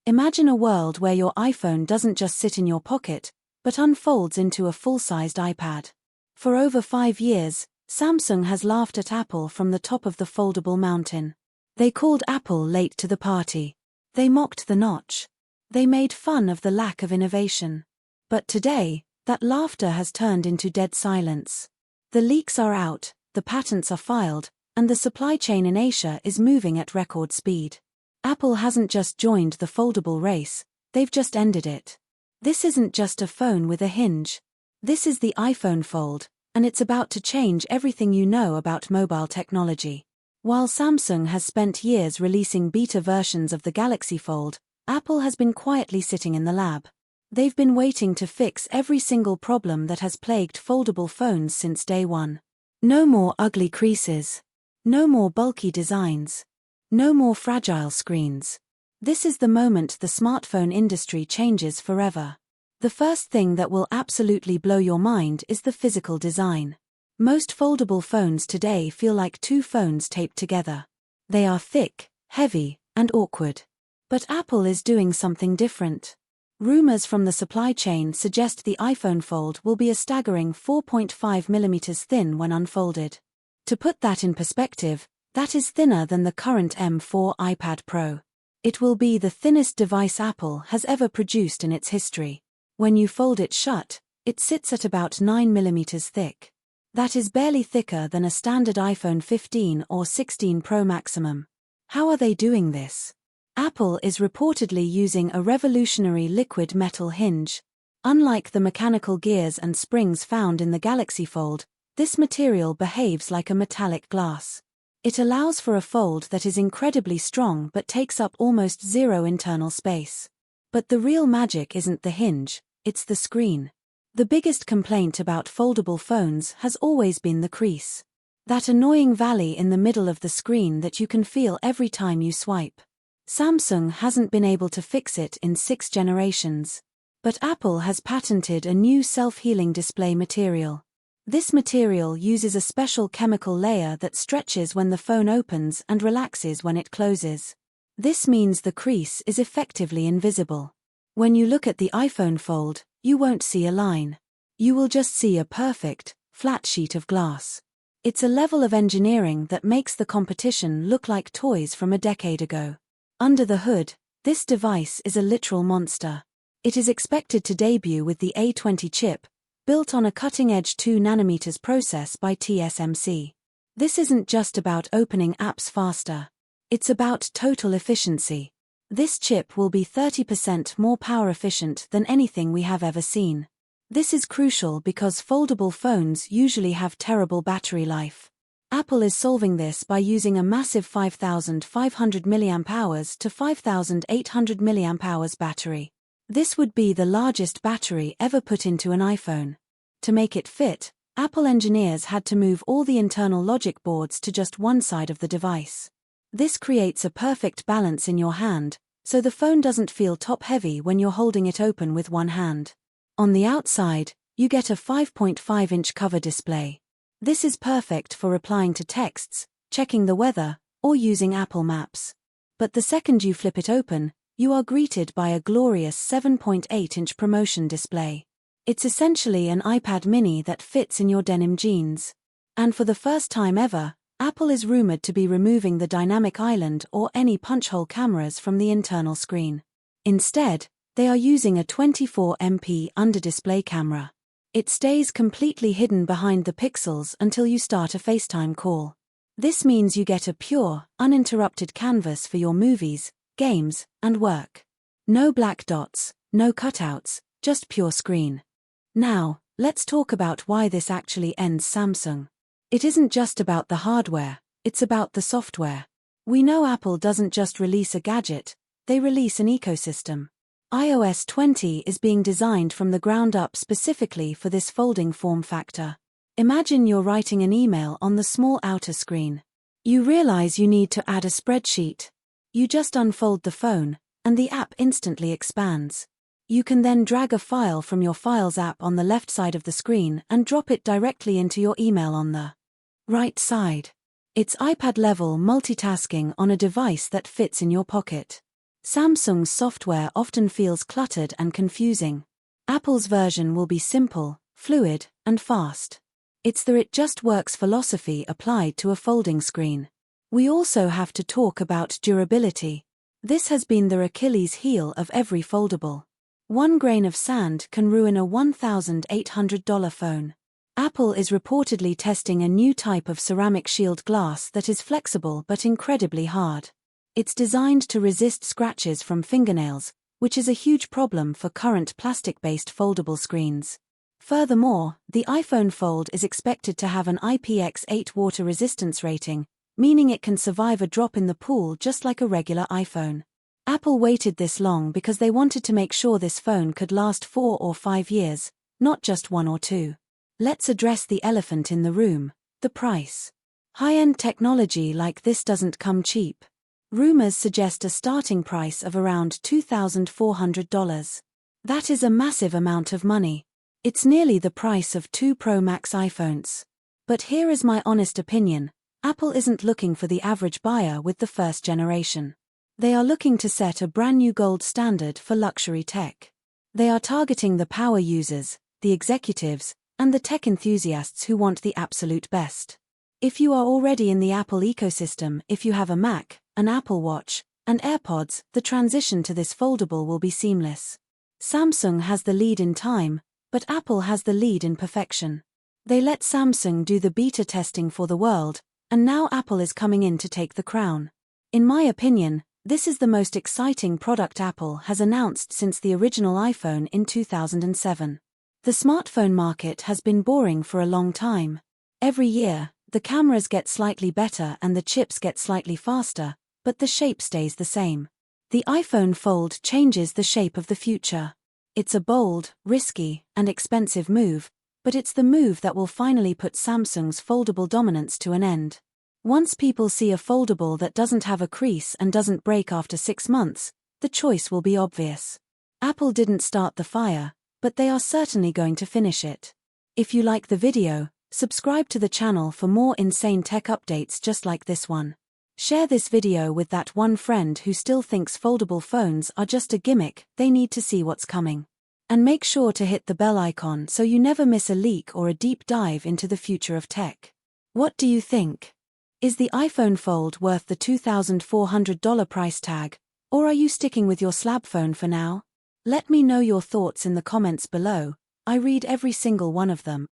Imagine a world where your iPhone doesn't just sit in your pocket, but unfolds into a full-sized iPad. For over 5 years, Samsung has laughed at Apple from the top of the foldable mountain. They called Apple late to the party. They mocked the notch. They made fun of the lack of innovation. But today, that laughter has turned into dead silence. The leaks are out, the patents are filed, and the supply chain in Asia is moving at record speed. Apple hasn't just joined the foldable race, they've just ended it. This isn't just a phone with a hinge. This is the iPhone Fold, and it's about to change everything you know about mobile technology. While Samsung has spent years releasing beta versions of the Galaxy Fold, Apple has been quietly sitting in the lab. They've been waiting to fix every single problem that has plagued foldable phones since day one. No more ugly creases. No more bulky designs. No more fragile screens. This is the moment the smartphone industry changes forever. The first thing that will absolutely blow your mind is the physical design. Most foldable phones today feel like two phones taped together. They are thick, heavy, and awkward. But Apple is doing something different. Rumors from the supply chain suggest the iPhone Fold will be a staggering 4.5 mm thin when unfolded. To put that in perspective, that is thinner than the current M4 iPad Pro. It will be the thinnest device Apple has ever produced in its history. When you fold it shut, it sits at about 9 mm thick. That is barely thicker than a standard iPhone 15 or 16 Pro maximum. How are they doing this? Apple is reportedly using a revolutionary liquid metal hinge. Unlike the mechanical gears and springs found in the Galaxy Fold, this material behaves like a metallic glass. It allows for a fold that is incredibly strong but takes up almost zero internal space. But the real magic isn't the hinge, it's the screen. The biggest complaint about foldable phones has always been the crease. That annoying valley in the middle of the screen that you can feel every time you swipe. Samsung hasn't been able to fix it in 6 generations. But Apple has patented a new self-healing display material. This material uses a special chemical layer that stretches when the phone opens and relaxes when it closes. This means the crease is effectively invisible. When you look at the iPhone Fold, you won't see a line. You will just see a perfect, flat sheet of glass. It's a level of engineering that makes the competition look like toys from a decade ago. Under the hood, this device is a literal monster. It is expected to debut with the A20 chip, built on a cutting-edge 2 nm process by TSMC. This isn't just about opening apps faster. It's about total efficiency. This chip will be 30% more power efficient than anything we have ever seen. This is crucial because foldable phones usually have terrible battery life. Apple is solving this by using a massive 5,500 mAh to 5,800 mAh battery. This would be the largest battery ever put into an iPhone. To make it fit, Apple engineers had to move all the internal logic boards to just one side of the device. This creates a perfect balance in your hand, so the phone doesn't feel top-heavy when you're holding it open with one hand. On the outside, you get a 5.5-inch cover display. This is perfect for replying to texts, checking the weather, or using Apple Maps. But the second you flip it open, you are greeted by a glorious 7.8-inch promotion display. It's essentially an iPad mini that fits in your denim jeans. And for the first time ever, Apple is rumored to be removing the dynamic island or any punch-hole cameras from the internal screen. Instead, they are using a 24MP under-display camera. It stays completely hidden behind the pixels until you start a FaceTime call. This means you get a pure, uninterrupted canvas for your movies, games, and work. No black dots, no cutouts, just pure screen. Now, let's talk about why this actually ends Samsung. It isn't just about the hardware, it's about the software. We know Apple doesn't just release a gadget, they release an ecosystem. iOS 20 is being designed from the ground up specifically for this folding form factor. Imagine you're writing an email on the small outer screen. You realize you need to add a spreadsheet. You just unfold the phone, and the app instantly expands. You can then drag a file from your Files app on the left side of the screen and drop it directly into your email on the right side. It's iPad-level multitasking on a device that fits in your pocket. Samsung's software often feels cluttered and confusing. Apple's version will be simple, fluid, and fast. It's the "it just works" philosophy applied to a folding screen. We also have to talk about durability. This has been the Achilles heel of every foldable. One grain of sand can ruin a $1,800 phone. Apple is reportedly testing a new type of ceramic shield glass that is flexible but incredibly hard. It's designed to resist scratches from fingernails, which is a huge problem for current plastic-based foldable screens. Furthermore, the iPhone Fold is expected to have an IPX8 water resistance rating, meaning it can survive a drop in the pool just like a regular iPhone. Apple waited this long because they wanted to make sure this phone could last 4 or 5 years, not just 1 or 2. Let's address the elephant in the room: the price. High-end technology like this doesn't come cheap. Rumors suggest a starting price of around $2,400. That is a massive amount of money. It's nearly the price of 2 Pro Max iPhones. But here is my honest opinion: Apple isn't looking for the average buyer with the first generation. They are looking to set a brand new gold standard for luxury tech. They are targeting the power users, the executives, and the tech enthusiasts who want the absolute best. If you are already in the Apple ecosystem, if you have a Mac, an Apple Watch, and AirPods, the transition to this foldable will be seamless. Samsung has the lead in time, but Apple has the lead in perfection. They let Samsung do the beta testing for the world, and now Apple is coming in to take the crown. In my opinion, this is the most exciting product Apple has announced since the original iPhone in 2007. The smartphone market has been boring for a long time. Every year, the cameras get slightly better and the chips get slightly faster, but the shape stays the same. The iPhone Fold changes the shape of the future. It's a bold, risky, and expensive move, but it's the move that will finally put Samsung's foldable dominance to an end. Once people see a foldable that doesn't have a crease and doesn't break after 6 months, the choice will be obvious. Apple didn't start the fire, but they are certainly going to finish it. If you like the video, subscribe to the channel for more insane tech updates just like this one. Share this video with that one friend who still thinks foldable phones are just a gimmick. They need to see what's coming. And make sure to hit the bell icon so you never miss a leak or a deep dive into the future of tech. What do you think? Is the iPhone Fold worth the $2,400 price tag, or are you sticking with your slab phone for now? Let me know your thoughts in the comments below. I read every single one of them.